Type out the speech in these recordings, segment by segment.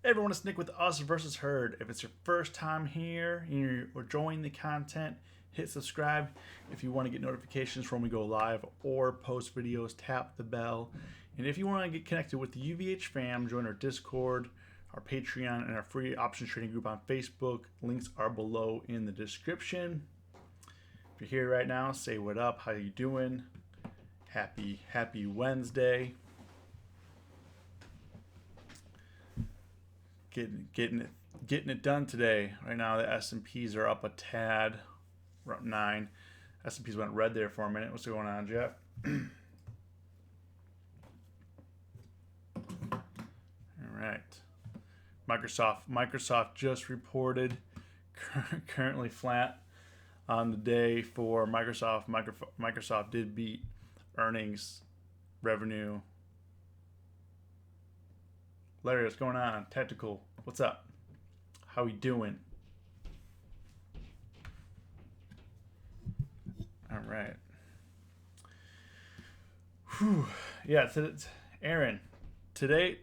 Everyone, it's Nick with Us versus Herd. If it's your first time here and you're enjoying the content, hit subscribe. If you want to get notifications when we go live or post videos, tap the bell. And if you want to get connected with the UVH fam, join our Discord, our Patreon, and our free options trading group on Facebook. Links are below in the description. If you're here right now, say what up. How you doing? Happy Wednesday. Getting it done today. Right now the S&Ps are up a tad. We're up 9. S&Ps went red there for a minute. What's going on, Jeff? All right. Microsoft just reported currently flat on the day for Microsoft. Microsoft did beat earnings, revenue. Larry, what's going on? Tactical, what's up? How we doing? All right. Whew. Yeah, Aaron. Today.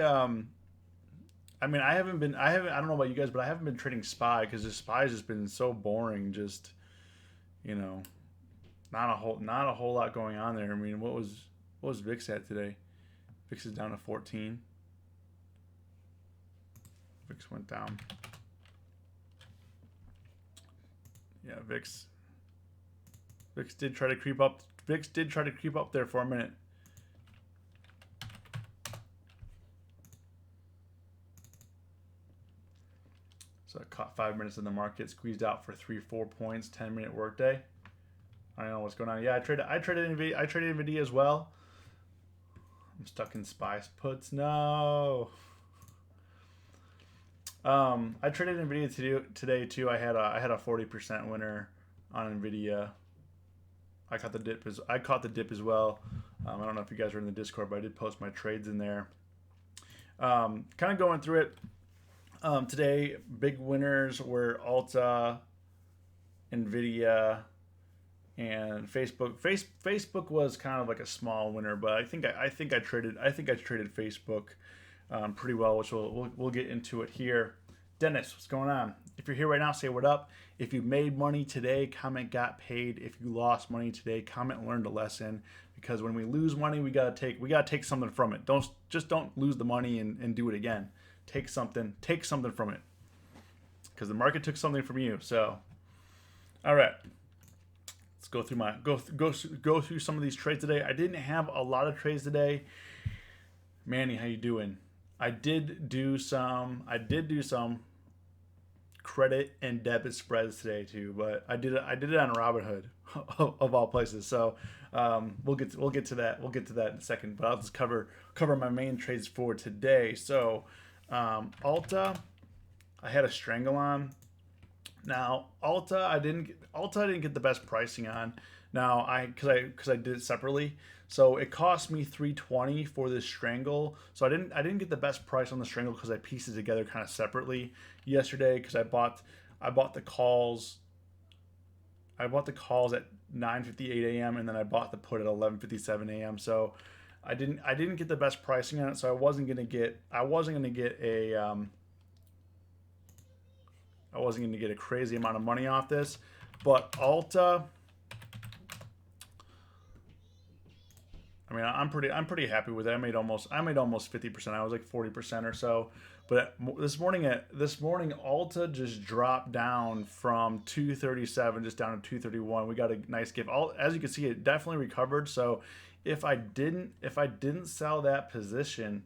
I mean, I don't know about you guys, but I haven't been trading SPY because the SPY has just been so boring. Just, not a whole lot going on there. I mean, what was VIX at today? VIX is down to 14. VIX went down. Yeah, VIX did try to creep up. VIX did try to creep up there for a minute. So I caught 5 minutes in the market, squeezed out for 3-4 points, 10-minute workday. I don't know what's going on. Yeah, I traded Nvidia as well. I'm stuck in SPY puts. No. I traded Nvidia today too. I had a 40% winner on Nvidia. I caught the dip as well. I don't know if you guys are in the Discord, but I did post my trades in there. Kind of going through it. Today, big winners were Ulta, Nvidia, and Facebook. Facebook was kind of like a small winner, but I think I traded Facebook pretty well, which we'll get into it here. Dennis, what's going on? If you're here right now, say what up. If you made money today, comment got paid. If you lost money today, comment learned a lesson. Because when we lose money, we gotta take something from it. Don't lose the money and do it again. Take something from it. Because the market took something from you. So, all right. Let's go through some of these trades today. I didn't have a lot of trades today. Manny, how you doing? I did do some credit and debit spreads today too, but I did it on Robinhood of all places. So we'll get to that. We'll get to that in a second. But I'll just cover my main trades for today. So Ulta, I had a strangle on. Now Ulta, I didn't get the best pricing on. Now because I did it separately. So it cost me $320 for this strangle. So I didn't get the best price on the strangle because I pieced it together kind of separately yesterday because I bought the calls. I bought the calls at 9:58 a.m. and then I bought the put at 11:57 a.m. So I didn't get the best pricing on it. So I wasn't gonna get a crazy amount of money off this. But Ulta, I mean, I'm pretty happy with it. I made almost 50%. I was like 40% or so. But this morning Ulta just dropped down from 237 just down to 231. We got a nice give. As you can see, it definitely recovered. So if I didn't sell that position,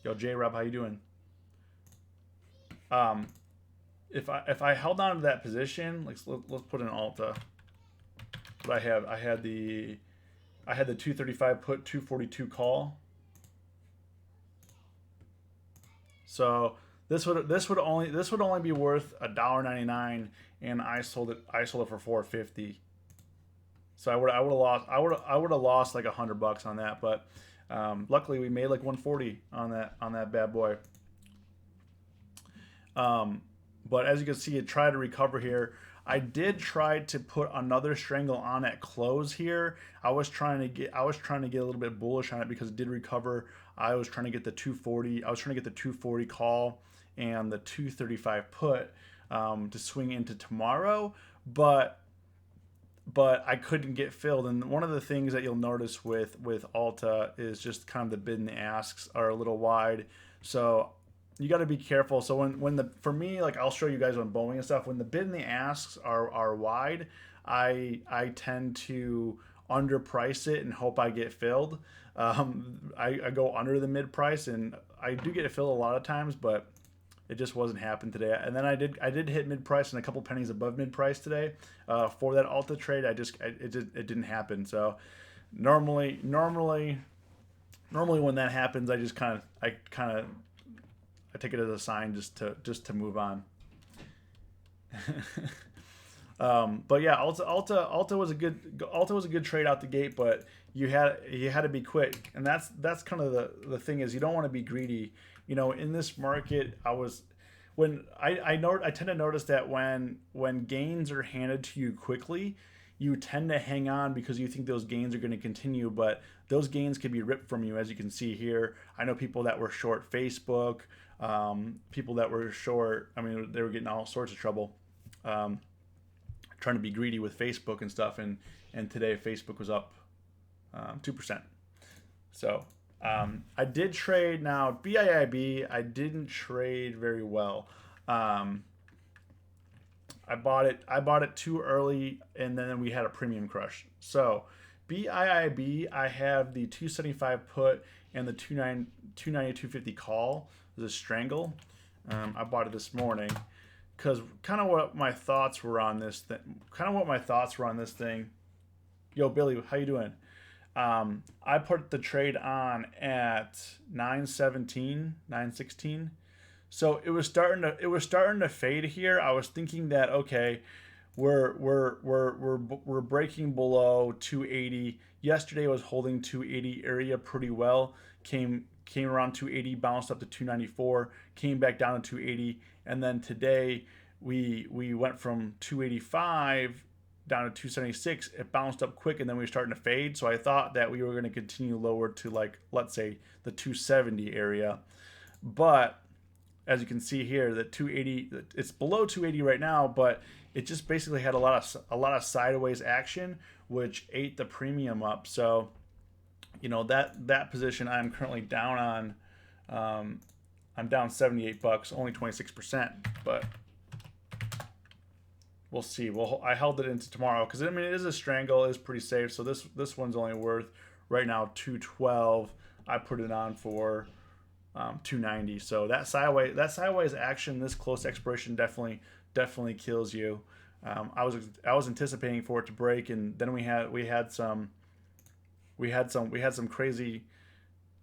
yo, J Rob, how you doing? If I held on to that position, let's put in Ulta. But I had the 235 put, 242 call. So this would only be worth $1.99, and I sold it for $4.50. So I would have lost like $100 on that, but luckily we made like $140 on that bad boy. But as you can see, it tried to recover here. I did try to put another strangle on at close here. I was trying to get a little bit bullish on it because it did recover. I was trying to get the 240. I was trying to get the 240 call and the 235 put to swing into tomorrow, but I couldn't get filled. And one of the things that you'll notice with Ulta is just kind of the bid and the asks are a little wide. So you got to be careful. So when the for me, like I'll show you guys on Boeing and stuff, when the bid and the asks are wide, I tend to underprice it and hope I get filled. I go under the mid price and I do get it filled a lot of times, but it just wasn't happening today. And then I did hit mid price and a couple pennies above mid price today for that Ulta trade. It didn't happen. So normally when that happens, I take it as a sign just to move on. But yeah, Ulta was a good trade out the gate, but you had to be quick, and that's kind of the thing is you don't want to be greedy. You know, in this market, I tend to notice that when gains are handed to you quickly, you tend to hang on because you think those gains are going to continue, but those gains can be ripped from you, as you can see here. I know people that were short Facebook, people that were short, I mean, they were getting all sorts of trouble trying to be greedy with Facebook and stuff, and today Facebook was up 2%. So I did trade now BIIB. I didn't trade very well. I bought it too early, and then we had a premium crush. So BIIB, I have the 275 put and the 290-250 call. There's a strangle. I bought it this morning because kind of what my thoughts were on this thing. Yo, Billy, how you doing? I put the trade on at 9:17, 9:16. So it was starting to fade here. I was thinking that okay, we're breaking below 280. Yesterday was holding 280 area pretty well. Came around 280, bounced up to 294, came back down to 280, and then today we went from 285 down to 276. It bounced up quick, and then we were starting to fade. So I thought that we were going to continue lower to, like, let's say the 270 area, but as you can see here, the 280, it's below 280 right now, but it just basically had a lot of sideways action, which ate the premium up. So, you know, that position I'm currently down on. I'm down $78, only 26%, but we'll see. Well, I held it into tomorrow because I mean it is a strangle, it is pretty safe. So this one's only worth right now 212. I put it on for 290. So that sideways action, this close expiration definitely kills you. I was anticipating for it to break, and then we had some crazy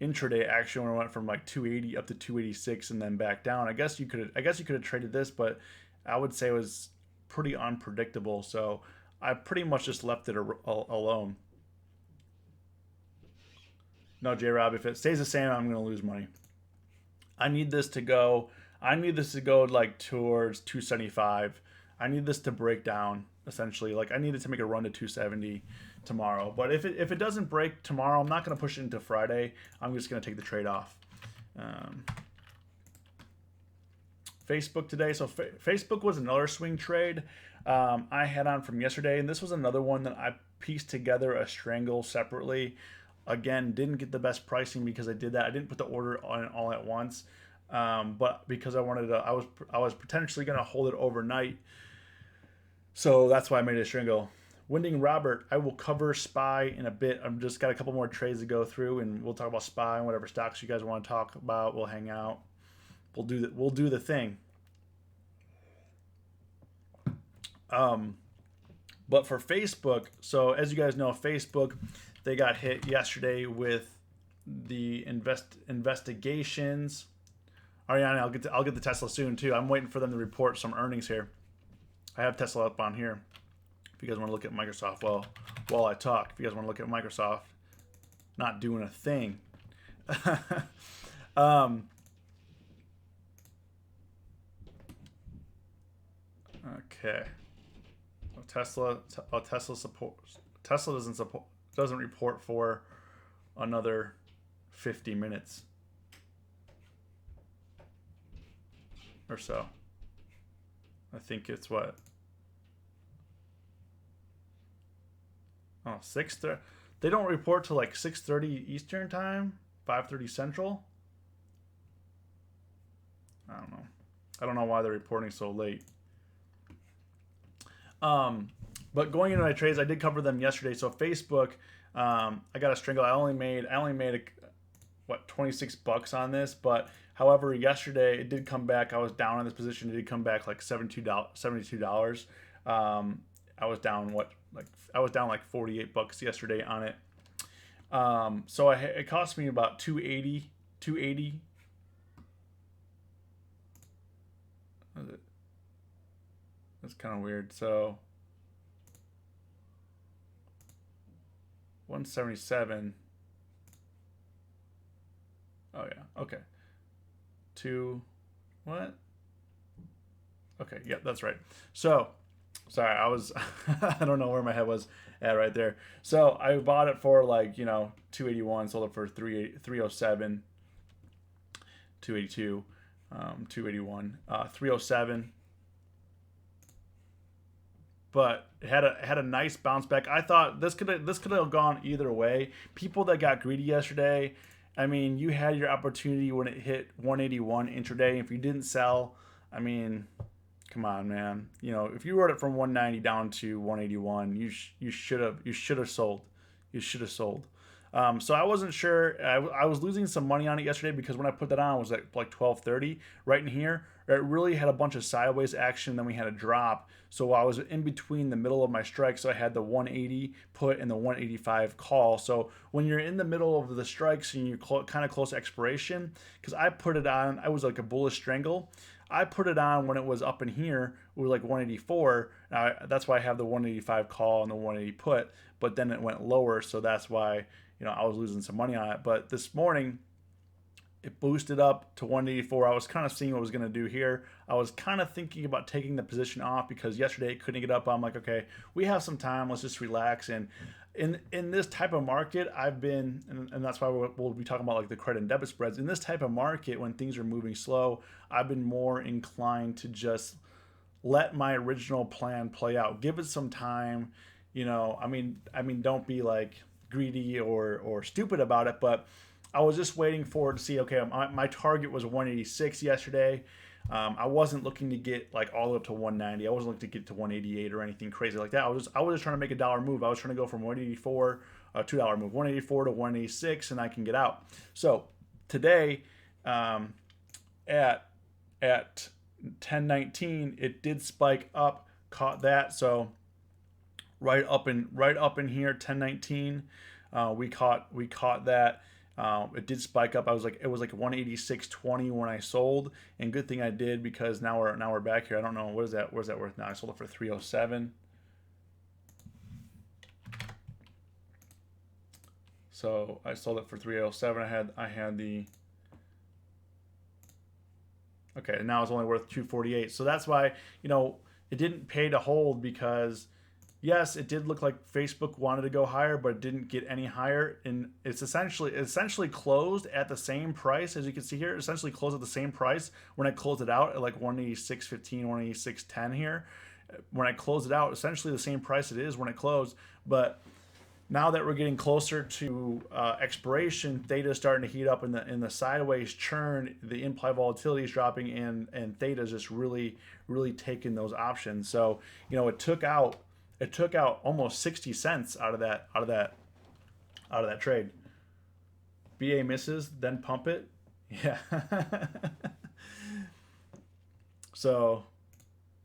intraday action when it went from like 280 up to 286 and then back down. I guess you could have traded this, but I would say it was pretty unpredictable. So I pretty much just left it alone. No, J-Rob, if it stays the same, I'm going to lose money. I need this to go like towards 275. I need this to break down essentially. Like I need it to make a run to 270 tomorrow. But if it doesn't break tomorrow, I'm not going to push it into Friday. I'm just going to take the trade off. Facebook today. So Facebook was another swing trade I had on from yesterday, and this was another one that I pieced together a strangle separately. Again, didn't get the best pricing because I did that. I didn't put the order on it all at once, but because I wanted to, I was potentially going to hold it overnight, so that's why I made a strangle. Winding Robert, I will cover SPY in a bit. I've just got a couple more trades to go through, and we'll talk about SPY and whatever stocks you guys want to talk about. We'll hang out. We'll do the thing. But for Facebook, so as you guys know, Facebook, they got hit yesterday with the investigations. Ariana, I'll get the Tesla soon too. I'm waiting for them to report some earnings here. I have Tesla up on here. If you guys want to look at Microsoft while I talk, if you guys want to look at Microsoft, not doing a thing. Okay. Tesla doesn't report for another 50 minutes or so. I think it's what? Oh, 6:30. They don't report till like 6:30 Eastern time, 5:30 Central. I don't know. I don't know why they're reporting so late. But going into my trades, I did cover them yesterday. So Facebook, I got a strangle. I only made what, $26 on this, but however, yesterday it did come back. I was down on this position. It did come back like $72. I was down like $48 yesterday on it. So it cost me about 280. That's kind of weird. So 177. Oh yeah. Okay. What? Okay. Yep, that's right. So, sorry, I was I don't know where my head was at right there. So I bought it for like 281, sold it for 307, 282, 281, 307. But it had a nice bounce back. I thought this could have gone either way. People that got greedy yesterday, I mean, you had your opportunity when it hit 181 intraday. If you didn't sell, I mean, come on, man. If you wrote it from 190 down to 181, you should have sold. You should have sold. So I wasn't sure. I was losing some money on it yesterday because when I put that on, it was like 12:30 right in here. It really had a bunch of sideways action. Then we had a drop. So I was in between the middle of my strike. So I had the 180 put and the 185 call. So when you're in the middle of the strikes and you're kind of close to expiration, because I put it on, I was like a bullish strangle. I put it on when it was up in here. It was like 184. Now that's why I have the 185 call and the 180 put. But then it went lower. So that's why I was losing some money on it. But this morning, it boosted up to 184. I was kind of seeing what it was going to do here. I was kind of thinking about taking the position off because yesterday it couldn't get up. I'm like, okay, we have some time. Let's just relax. And in this type of market, I've been, and that's why we'll be talking about like the credit and debit spreads. In this type of market, when things are moving slow, I've been more inclined to just let my original plan play out. Give it some time. I mean, don't be like greedy or stupid about it, but I was just waiting for it to see, okay, my target was 186 yesterday. I wasn't looking to get like all the way up to 190. I wasn't looking to get to 188 or anything crazy like that. I was just trying to make a dollar move. I was trying to go from 184, a $2 move, 184 to 186, and I can get out. So today, at 1019, it did spike up, caught that. So right up in here, 1019, we caught that. It did spike up. It was like 186.20 when I sold, and good thing I did because now we're back here. I don't know where's that worth now. I sold it for 307. So I sold it for 307. I had the okay. Now it's only worth 248. So that's why it didn't pay to hold because. Yes, it did look like Facebook wanted to go higher, but it didn't get any higher. And it's essentially closed at the same price. As you can see here, it essentially closed at the same price when I closed it out at like 186.15, 186.10 here. When I closed it out, essentially the same price it is when it closed. But now that we're getting closer to expiration, theta is starting to heat up in the sideways churn. The implied volatility is dropping, and theta is just really taking those options. So it took out almost 60 cents out of that trade. BA misses, then pump it. Yeah. So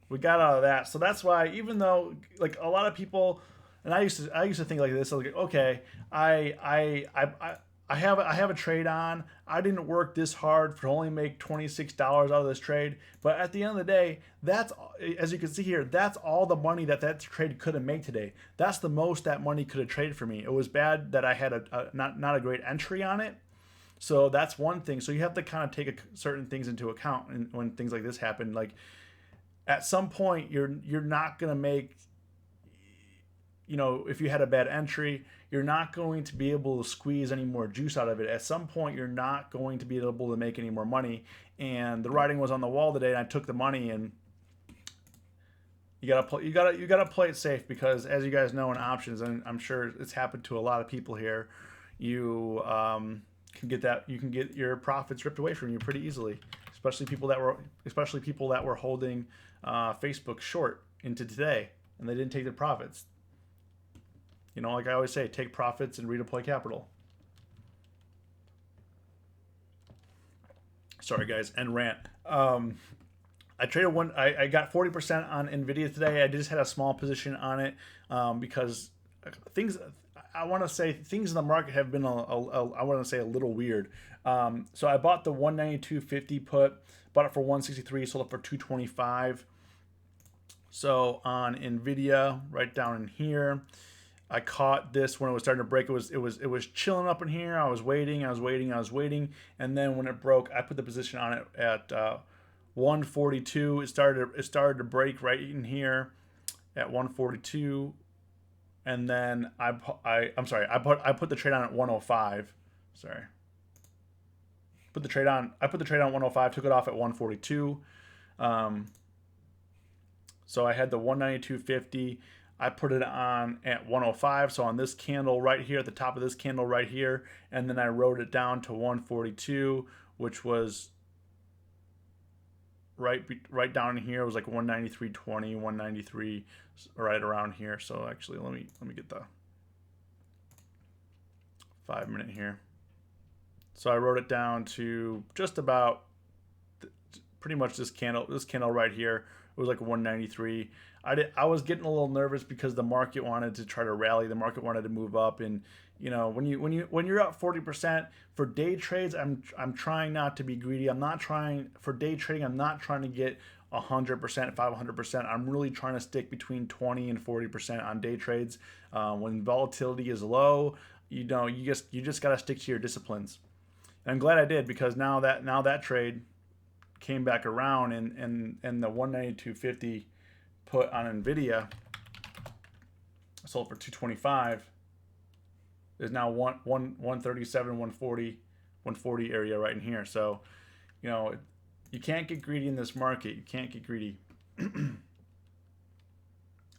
we got out of that. So that's why, even though like a lot of people, and I used to think like this, I was like, okay, I have a trade on. I didn't work this hard to only make $26 out of this trade. But at the end of the day, that's, as you can see here, that's all the money that trade could have made today. That's the most that money could have traded for me. It was bad that I had not a great entry on it. So that's one thing. So you have to kind of take certain things into account when things like this happen. Like at some point, you're not gonna make you know, if you had a bad entry, you're not going to be able to squeeze any more juice out of it. At some point, you're not going to be able to make any more money. And the writing was on the wall today, and I took the money, and you gotta play it safe, because as you guys know in options, and I'm sure it's happened to a lot of people here, you can get your profits ripped away from you pretty easily, especially people that were holding Facebook short into today and they didn't take their profits. You know, like I always say, take profits and redeploy capital. Sorry guys, and rant. I traded one. I got 40% on Nvidia today. I just had a small position on it because things. I want to say things in the market have been I want to say a little weird. So I bought the 192.50 put, bought it for 163, sold it for 225. So on Nvidia, right down in here, I caught this when it was starting to break. It was chilling up in here. I was waiting, and then when it broke, I put the position on it at 142. It started to break right in here at 142, and then I put the trade on at 105. Sorry. I put the trade on 105, took it off at 142. So I had the 192.50. I put it on at 105. So on this candle right here, at the top of this candle right here, and then I wrote it down to 142, which was right down here. It was like 193.20, 193, right around here. So actually, let me get the 5 minute here. So I wrote it down to just about pretty much this candle right here. It was like 193. I was getting a little nervous because the market wanted to try to rally. The market wanted to move up, and you know, when you're up 40% for day trades, I'm trying not to be greedy. I'm not trying for day trading. I'm not trying to get 100%, 500%. I'm really trying to stick between 20 and 40% on day trades. When volatility is low, you know, you just got to stick to your disciplines. And I'm glad I did, because now that trade came back around, and the 192.50 put on Nvidia sold for 225 is now 137, 140 area right in here. So, you know, you can't get greedy in this market. You can't get greedy.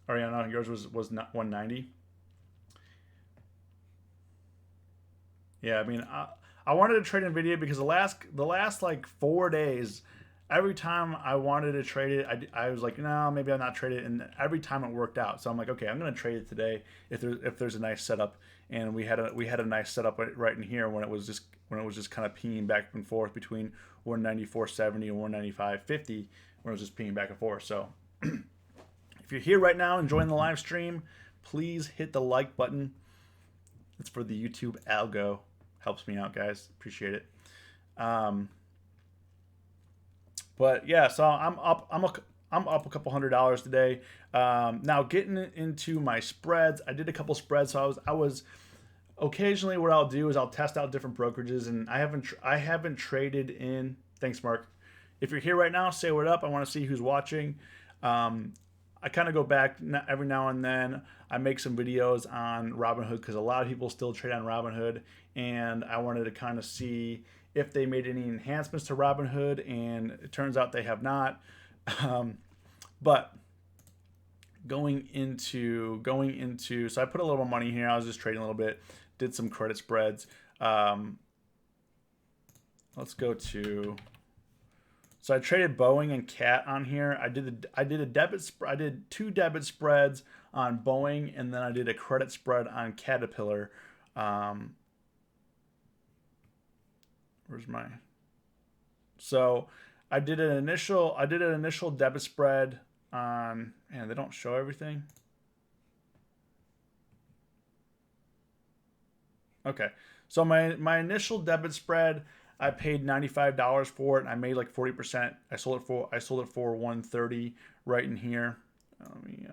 Ariana, yours was not 190. Yeah, I mean, I wanted to trade Nvidia because the last like 4 days, every time I wanted to trade it, I was like, no, maybe I'm not trading it, and every time it worked out. So I'm like, okay, I'm gonna trade it today if there's a nice setup, and we had a nice setup right in here when it was just kind of pinging back and forth between 194.70 and 195.50 when it was just pinging back and forth. So if you're here right now enjoying the live stream, please hit the like button. It's for the YouTube algo. Helps me out, guys. Appreciate it. But yeah, so I'm up a couple $100 today. Now getting into my spreads, I did a couple spreads. So I was occasionally, what I'll do is I'll test out different brokerages, and I haven't traded in. Thanks, Mark. If you're here right now, say what up. I want to see who's watching. I kind of go back every now and then. I make some videos on Robinhood because a lot of people still trade on Robinhood, and I wanted to kind of see if they made any enhancements to Robinhood, and it turns out they have not. But going into, so I put a little money here. I was just trading a little bit, did some credit spreads. Let's go to. So I traded Boeing and Cat on here. I did I did 2 debit spreads on Boeing, and then I did a credit spread on Caterpillar. Where's my? So I did an initial debit spread on, and they don't show everything. Okay. So my initial debit spread, I paid $95 for it, and I made like 40%. I sold it for 130 right in here. Let me.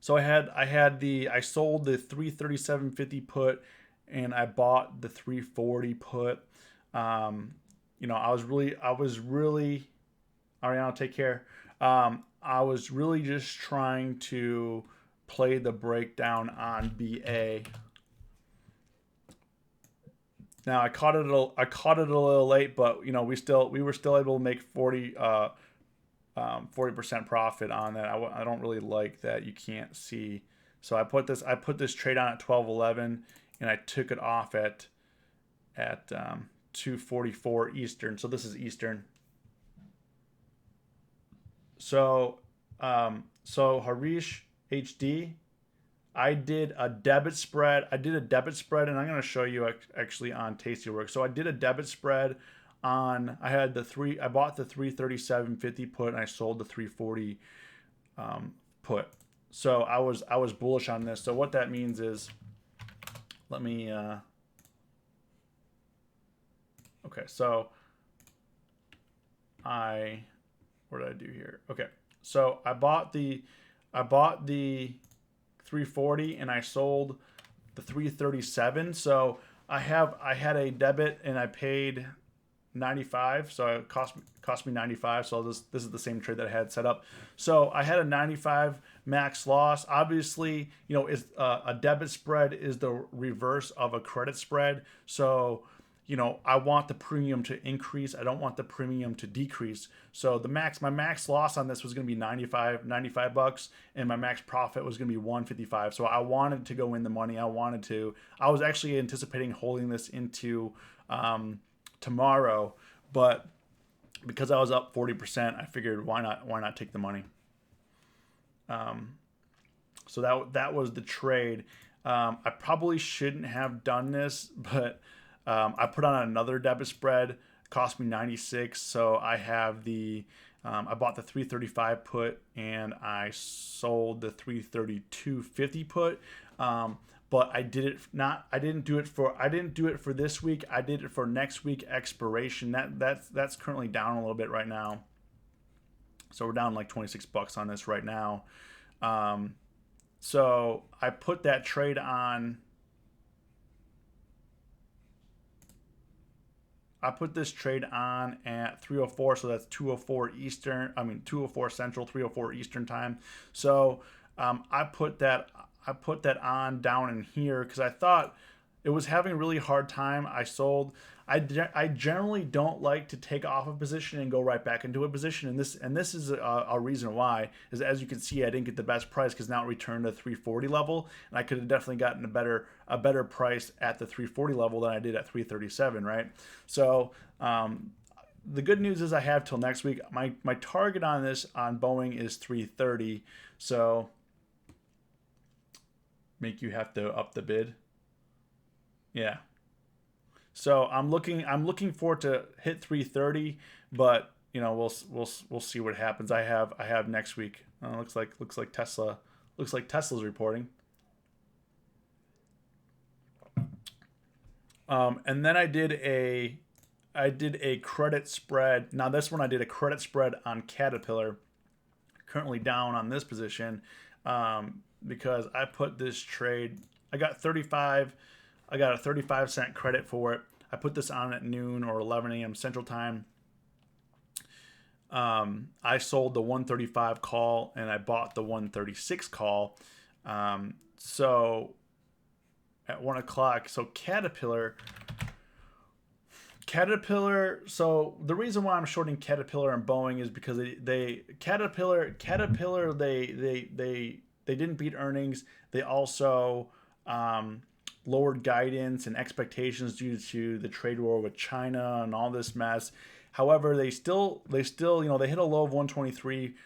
So I sold the 337.50 put, and I bought the 340 put. You know, I was really. Ariana, take care. I I was really just trying to play the breakdown on BA. Now I caught it a little late, but we were still able to make 40% profit on that. I don't really like that you can't see. So I put this trade on at 12:11, and I took it off at 2:44 Eastern. So this is Eastern. So Harish HD, I did a debit spread. And I'm going to show you actually on Tastyworks. So I did a debit spread on. I bought the 337.50 put, and I sold the 340 put. So I was bullish on this. So what that means is, let me. Okay, so what did I do here? Okay, so I bought the 340 and I sold the 337. So I had a debit and I paid 95, so it cost me 95. So this is the same trade that I had set up. So I had a 95 max loss. Obviously, is a debit spread is the reverse of a credit spread. So I want the premium to increase. I don't want the premium to decrease. So my max loss on this was going to be 95 bucks, and my max profit was going to be 155. So I wanted to go in the money. I was actually anticipating holding this into tomorrow, but because I was up 40%, I figured why not take the money. So that was the trade. I probably shouldn't have done this, but I put on another debit spread, cost me 96. So I have I bought the 335 put and I sold the 332.50 put. But I didn't do it for this week. I did it for next week expiration. That's currently down a little bit right now. So we're down like 26 bucks on this right now. So I put that trade on. I put this trade on at 3:04, so that's 2:04 Eastern. 2:04 Central, 3:04 Eastern time. So I put that on down in here because I thought it was having a really hard time. I sold. I generally don't like to take off a position and go right back into a position, and this is a reason why. Is as you can see, I didn't get the best price because now it returned to 340 level, and I could have definitely gotten a better price at the 340 level than I did at 337, right? So the good news is I have till next week. My target on this on Boeing is 330, so make you have to up the bid. Yeah. So I'm looking for it to hit 330, but we'll see what happens. I have next week. Looks like Tesla's reporting. And then I did a credit spread. Now this one I did a credit spread on Caterpillar. Currently down on this position because I put this trade. I got a 35-cent credit for it. I put this on at noon or 11 a.m. Central Time. I sold the 135 call and I bought the 136 call. So at 1 o'clock, so Caterpillar. So the reason why I'm shorting Caterpillar and Boeing is because Caterpillar they didn't beat earnings. They also lowered guidance and expectations due to the trade war with China and all this mess. However, they still they hit a low of 123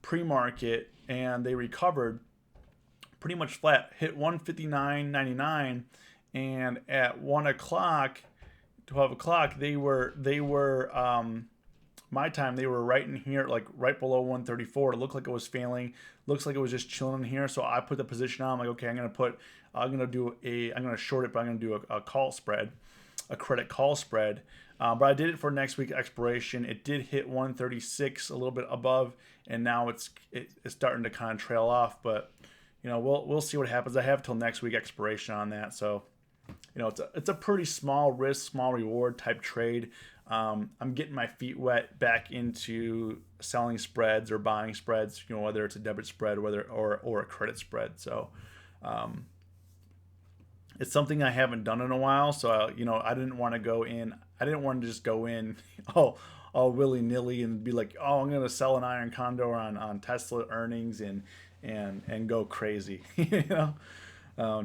pre-market and they recovered pretty much flat, hit 159.99, and at 1 o'clock, 12 o'clock, they were my time, they were right in here, like right below 134. It looked like it was failing. Looks like it was just chilling in here. So I put the position on. I'm like, okay, I'm gonna short it, but I'm gonna do a call spread, a credit call spread. But I did it for next week expiration. It did hit 136, a little bit above, and now it's starting to kind of trail off. But we'll see what happens. I have till next week expiration on that. So it's a pretty small risk, small reward type trade. I'm getting my feet wet back into selling spreads or buying spreads, whether it's a debit spread, or a credit spread. So it's something I haven't done in a while. So I didn't want to go in. I didn't want to just go in all willy nilly and be like, oh, I'm gonna sell an iron condor on Tesla earnings and go crazy.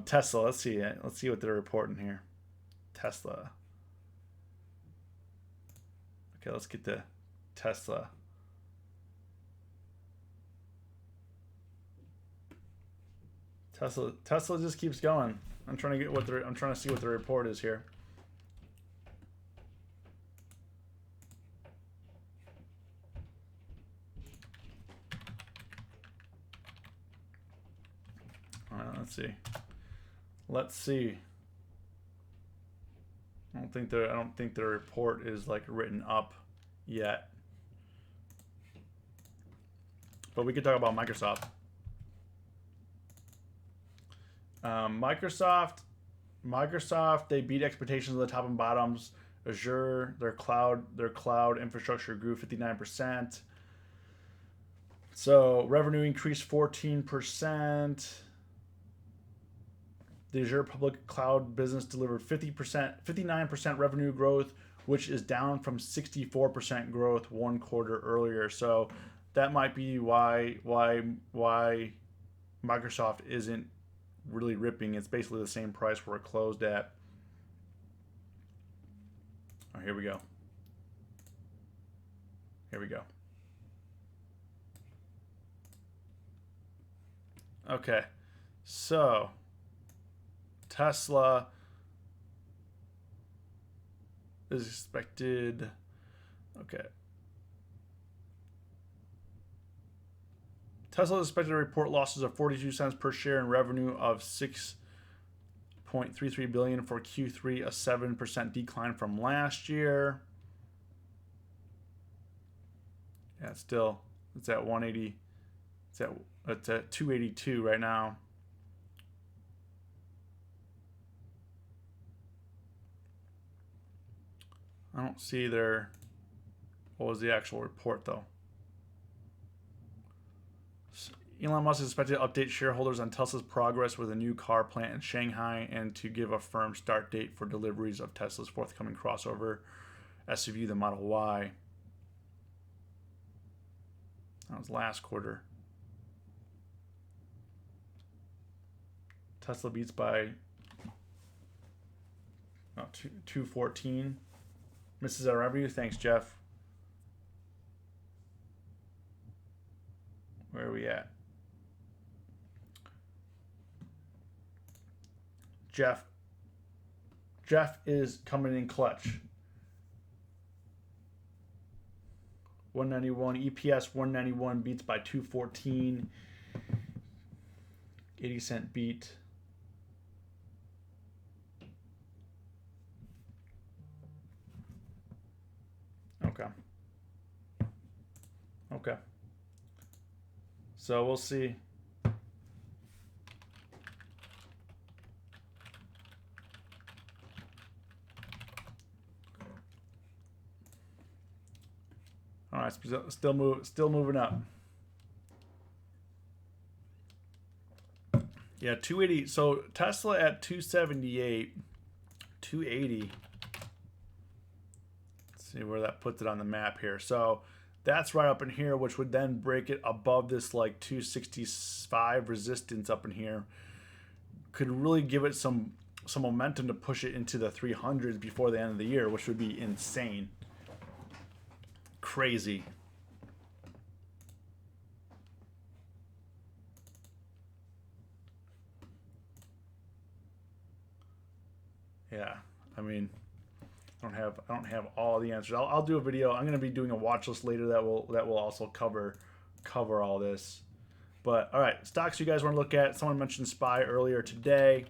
Tesla. Let's see what they're reporting here. Tesla. Okay, let's get to Tesla. Tesla just keeps going. I'm trying to see what the report is here. All right, let's see. I don't think the report is like written up yet. But we could talk about Microsoft. Microsoft, they beat expectations of the top and bottoms. Azure, their cloud infrastructure grew 59%. So revenue increased 14%. The Azure public cloud business delivered 59% revenue growth, which is down from 64% growth one quarter earlier. So that might be why Microsoft isn't really ripping. It's basically the same price where it closed at. Oh, here we go. Okay, so Tesla is expected. Okay. Tesla is expected to report losses of 42 cents per share and revenue of $6.33 billion for Q3, a 7% decline from last year. Yeah, it's at 180. It's at 282 right now. I don't see what was the actual report though. Elon Musk is expected to update shareholders on Tesla's progress with a new car plant in Shanghai and to give a firm start date for deliveries of Tesla's forthcoming crossover SUV, the Model Y. That was last quarter. Tesla beats by 214. Misses our revenue. Thanks, Jeff. Where are we at? Jeff is coming in clutch. 191 EPS 191 beats by 214. 80-cent beat. Okay. So we'll see. All right, still moving up. Yeah, 280. So Tesla at 278, 280. Let's see where that puts it on the map here. So that's right up in here, which would then break it above this like 265 resistance up in here. Could really give it some momentum to push it into the 300s before the end of the year, which would be insane. Crazy. Yeah, I mean, I don't have all the answers. I'll do a video. I'm going to be doing a watch list later that will also cover all this. But all right, stocks you guys want to look at. Someone mentioned SPY earlier today.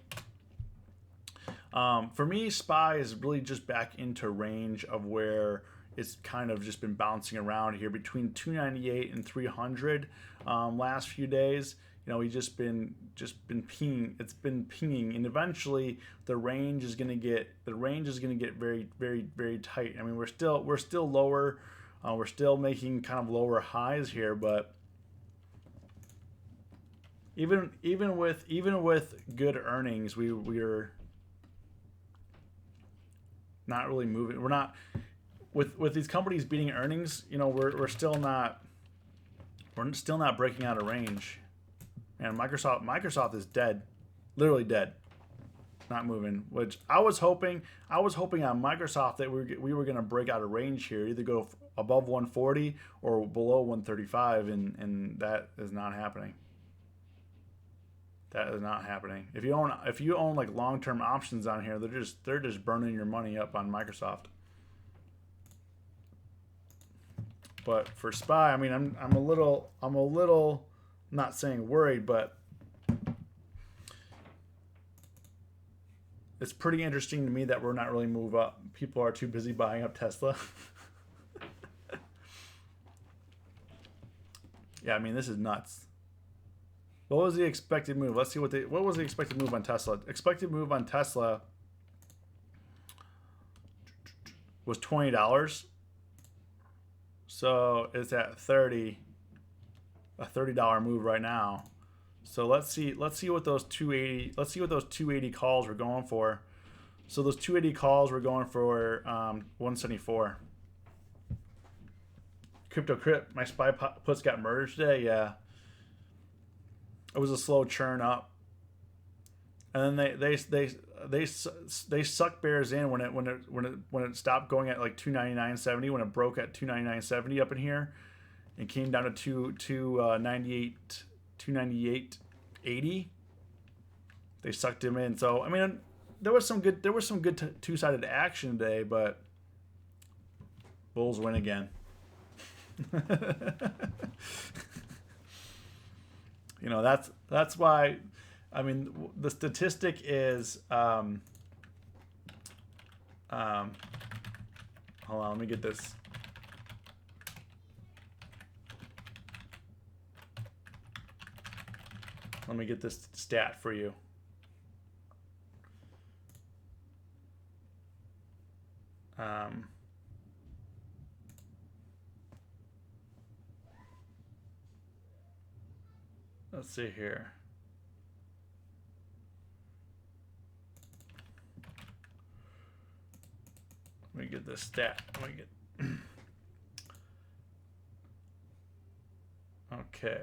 For me, SPY is really just back into range of where it's kind of just been bouncing around here between 298 and 300 last few days. we just been pinging. It's been pinging, and eventually the range is gonna get very, very, very tight. I mean, we're still lower. We're still making kind of lower highs here, but even with good earnings, we're not really moving. We're not with these companies beating earnings. We're still not breaking out of range. And Microsoft is dead, literally dead, not moving. Which I was hoping on Microsoft that we were going to break out of range here, either go above 140 or below 135, and that is not happening. That is not happening. If you own like long-term options on here, they're just burning your money up on Microsoft. But for SPY, I mean, I'm a little, not saying worried, but it's pretty interesting to me that we're not really move up. People are too busy buying up Tesla. Yeah, I mean, this is nuts. What was the expected move? Let's see what was the expected move on Tesla. Expected move on Tesla was $20. So it's at 30, a $30 move right now. So let's see what those 280 calls were going for. So those 280 calls were going for 174. My SPY puts got murdered today. Yeah, it was a slow churn up, and then they sucked bears in when it stopped going at like 299.70, when it broke at 299.70 up in here and came down to 298.80. They sucked him in. So I mean, there was some good two-sided action today, but bulls win again. That's why. I mean, the statistic is, hold on, let me get this. Let me get this stat for you. Let's see here. Let me get this stat. Okay.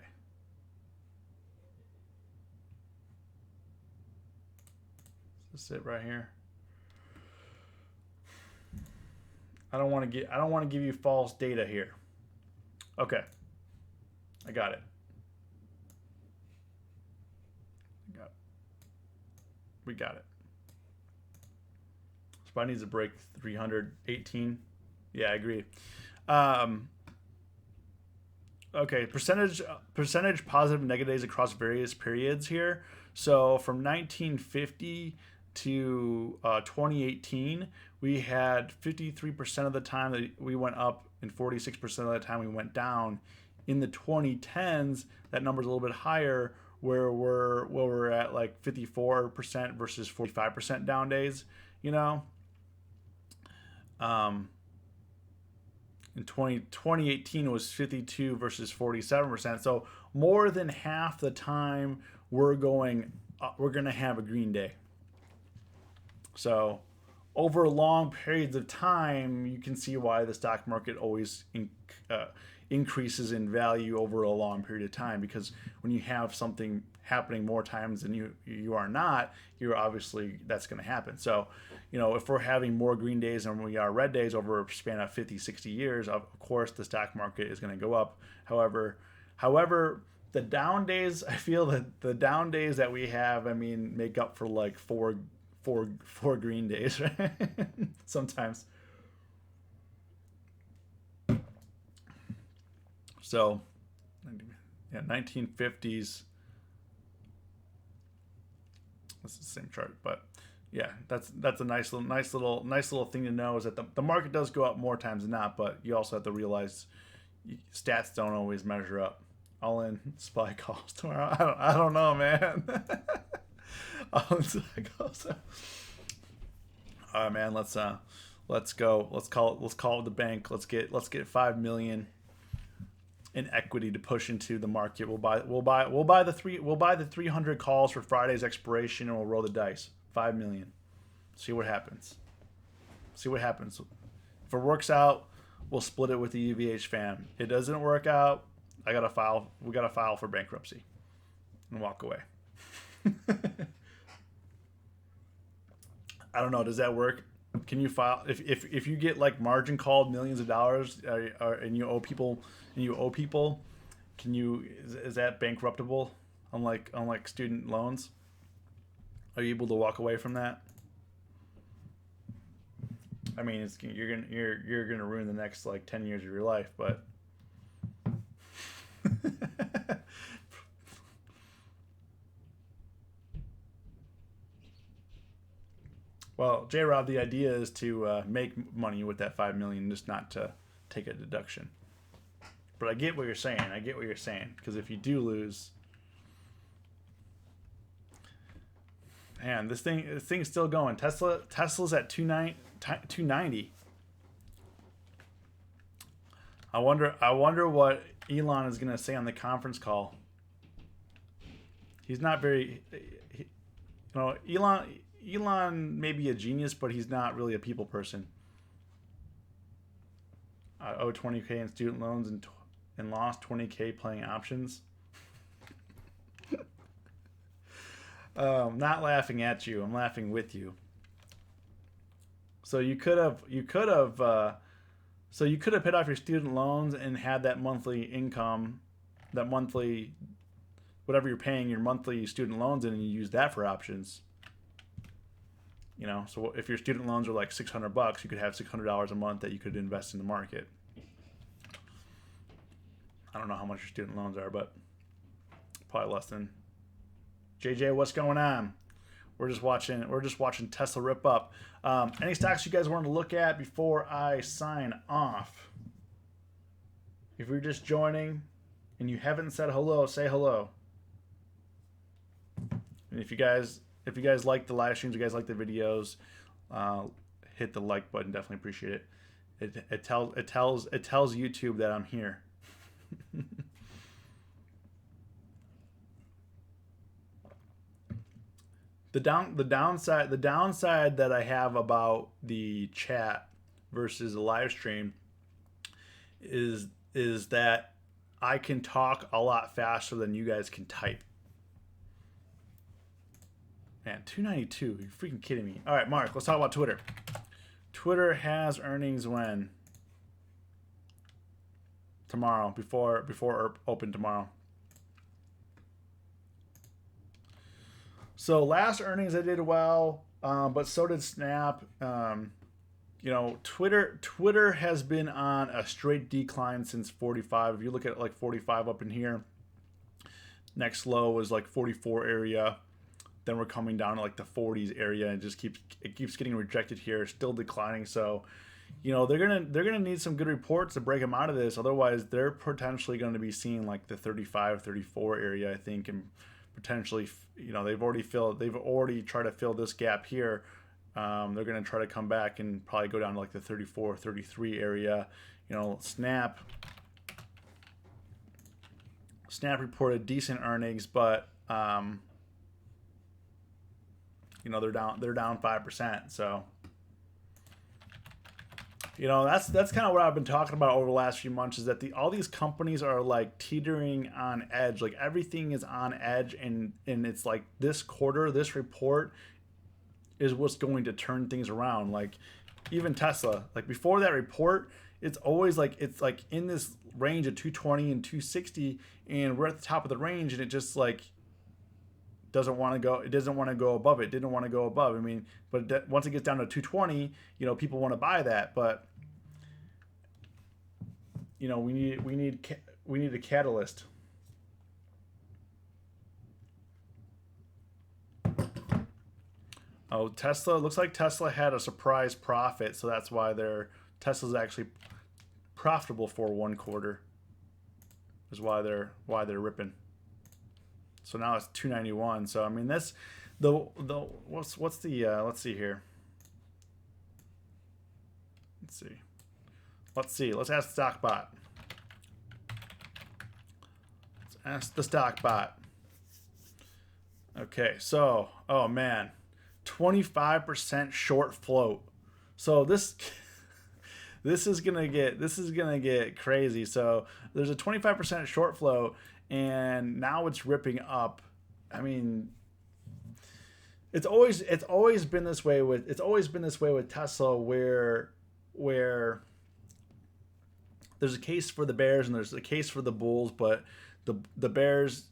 Is this it right here? I don't want to give you false data here. Okay. I got it. We got it. SPY needs to break 318. Yeah, I agree. Okay, percentage positive and negative days across various periods here. So from 1950 to 2018, we had 53% of the time that we went up and 46% of the time we went down. In the 2010s, that number's a little bit higher, where we're at like 54% versus 45% down days, In 2018 it was 52 versus 47%. So more than half the time we're going to have a green day. So over long periods of time, you can see why the stock market always increases in value over a long period of time, because when you have something happening more times than you are not, you're obviously, that's going to happen. So, if we're having more green days than we are red days over a span of 50, 60 years, of course the stock market is going to go up. However, the down days, I feel that the down days that we have, make up for like four green days, right? Sometimes. So, yeah, 1950s. That's the same chart, but yeah, that's a nice little thing to know, is that the market does go up more times than not, but you also have to realize stats don't always measure up. All in SPY calls tomorrow. I don't know, man. All in SPY calls. All right, man. Let's go. Let's call it the bank. Let's get 5 million in equity to push into the market. We'll buy the 300 calls for Friday's expiration, and we'll roll the dice. 5 million. See what happens. If it works out, we'll split it with the UVH fam. It doesn't work out, we gotta file for bankruptcy and walk away. I don't know. Does that work? Can you file if you get like margin called millions of dollars and you owe people? Can you is that bankruptable? Unlike student loans, are you able to walk away from that? I mean, you're gonna ruin the next like 10 years of your life, but well, J-Rob, the idea is to make money with that 5 million, just not to take a deduction. But I get what you're saying. Because if you do lose, man, this thing's still going. Tesla's at 290. I wonder what Elon is gonna say on the conference call. He's not very, Elon may be a genius, but he's not really a people person. I owe 20K in student loans and lost 20K playing options. I'm not laughing at you. I'm laughing with you. So you could have paid off your student loans and had that monthly income, that monthly, whatever you're paying your monthly student loans in, and you use that for options. So if your student loans are like $600, you could have $600 a month that you could invest in the market. I don't know how much your student loans are, but probably less than. JJ, what's going on? We're just watching Tesla rip up. Any stocks you guys want to look at before I sign off? If you're just joining and you haven't said hello, say hello. And if you guys like the live streams, you guys like the videos, hit the like button. Definitely appreciate it. It tells YouTube that I'm here. The downside that I have about the chat versus the live stream is that I can talk a lot faster than you guys can type. Man, 292. You're freaking kidding me. All right, Mark, let's talk about Twitter. Twitter has earnings when? Tomorrow, before open tomorrow. So last earnings I did well, but so did Snap. Twitter has been on a straight decline since 45. If you look at like 45 up in here, next low was like 44 area. Then we're coming down to like the 40s area, and it keeps getting rejected here, still declining. So, they're gonna need some good reports to break them out of this. Otherwise, they're potentially going to be seeing like the 35, 34 area, I think, and potentially, they've already tried to fill this gap here. They're going to try to come back and probably go down to like the 34, 33 area. Snap reported decent earnings, but they're down 5%. So that's kind of what I've been talking about over the last few months, is that all these companies are like teetering on edge. Like everything is on edge, and it's like this quarter, this report is what's going to turn things around. Like even Tesla, like before that report, it's always like it's like in this range of 220 and 260, and we're at the top of the range, and it just like doesn't want to go. It doesn't want to go above it. Didn't want to go above. I mean, but once it gets down to 220, people want to buy that. But we need a catalyst. Oh, Tesla, looks like Tesla had a surprise profit, so that's why Tesla's actually profitable for one quarter. is why they're ripping. So now it's 291. So I mean that's the what's the let's see here. Let's see. Let's ask the stock bot. Let's ask the stock bot. Okay, so oh man, 25% short float. So this is gonna get crazy. So there's a 25% short float, and now it's ripping up. I mean, it's always been this way with Tesla, where there's a case for the bears and there's a case for the bulls, but the bears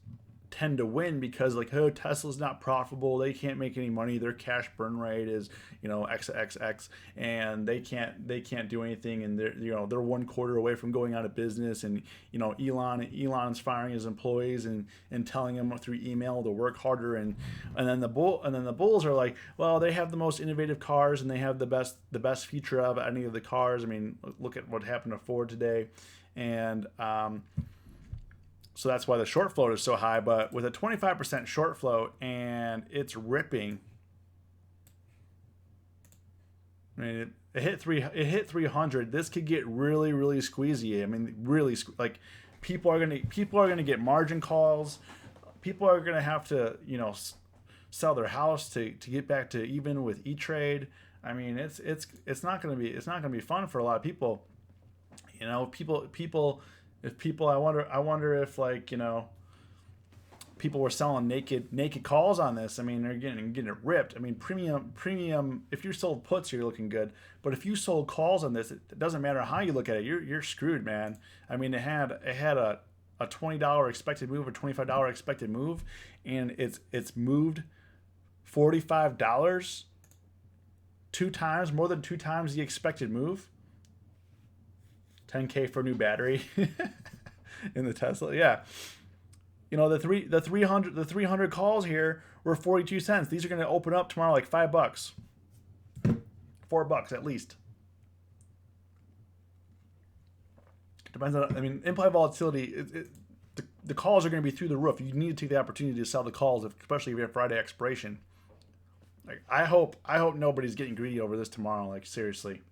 tend to win because like, oh, Tesla's not profitable, they can't make any money, their cash burn rate is, you know, XXX, and they can't do anything, and they're 1 quarter away from going out of business, and you know Elon's firing his employees and telling them through email to work harder, and then the bulls are like, well, they have the most innovative cars and they have the best feature of any of the cars. I mean, look at what happened to Ford today, and so that's why the short float is so high. But with a 25% short float and it's ripping, I mean, it hit 300. This could get really squeezy. I mean, really like people are gonna get margin calls. People are gonna have to, you know, sell their house to get back to even with E-Trade. I mean, it's not gonna be fun for a lot of people. You know, I wonder if, like, you know, people were selling naked calls on this. I mean, they're getting it ripped. I mean, premium. If you sold puts, you're looking good. But if you sold calls on this, it doesn't matter how you look at it. You're screwed, man. I mean, it had a $20 expected move, a $25 expected move, and it's moved $45 more than 2 times the expected move. 10K for a new battery in the Tesla. Yeah. You know, the 300 calls here were 42 cents. These are going to open up tomorrow like $5. $4 at least. Depends on, I mean, implied volatility, the calls are going to be through the roof. You need to take the opportunity to sell the calls, especially if you have Friday expiration. Like, I hope nobody's getting greedy over this tomorrow. Like, seriously.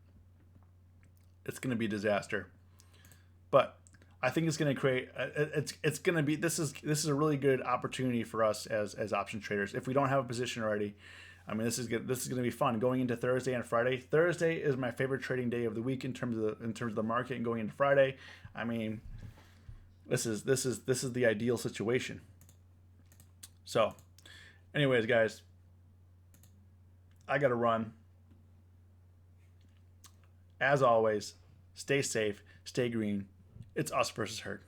It's going to be a disaster, but I think it's going to create. It's going to be. This is a really good opportunity for us as option traders. If we don't have a position already, I mean, this is going to be fun going into Thursday and Friday. Thursday is my favorite trading day of the week in terms of the market, and going into Friday, I mean, this is the ideal situation. So, anyways, guys, I got to run. As always, stay safe, stay green. It's us versus herd.